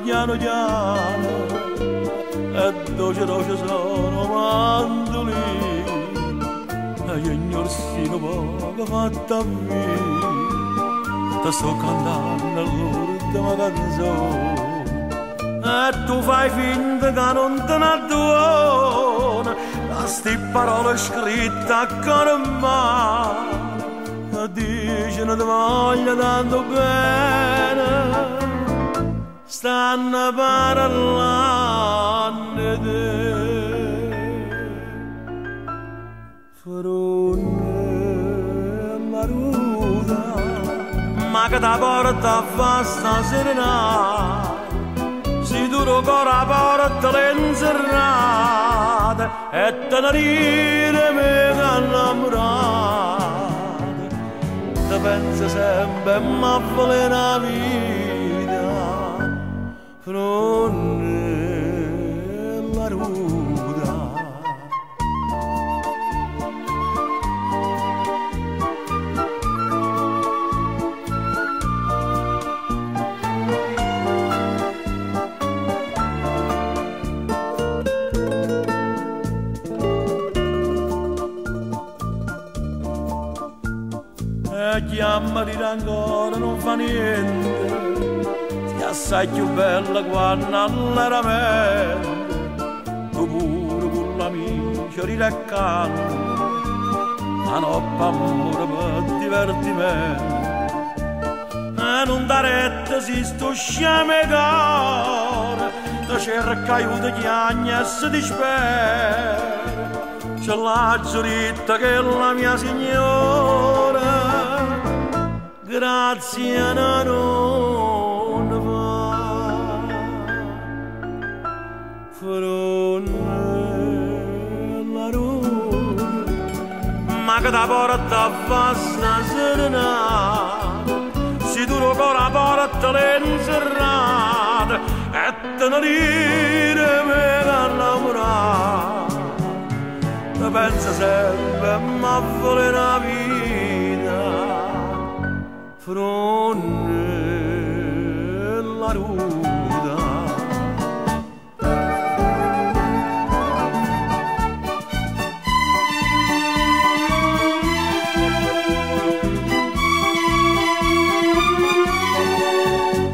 piano piano e dolce dolce sono mandolini e io orsino poco fatta via ti sto cantando l'ultima canzone e tu fai finta che non te ne adduona da sti parole scritte con mano che dicono ti voglio tanto bene stanno parlando di te Fronella ruda ma che ti porta a fare sta serenata si duro con la porta l'inserrata e te ne ride me innamorata te pensa sempre ma vuole la vita Fronella ruda chiamati ancora non fa niente sei assai più bella quando all'era mente tu pure con l'amico ride accanto a notte amore per divertimento e non da retta si sto sceme cuore ti cerca aiuto chiagna e si dispera c'è la giurita che è la mia signora grazie a non va Fronella ruda ma che da porta a fasta serenata si duro con la porta l'inserrata e te ne dire me innamorata te pensa sempre ma vuole la vita Fronella ruda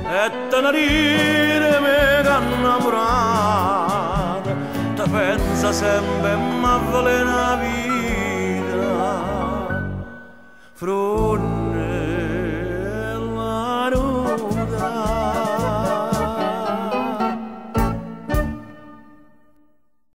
e te ne ride me innamorata te pensa sempre ma vuole la vita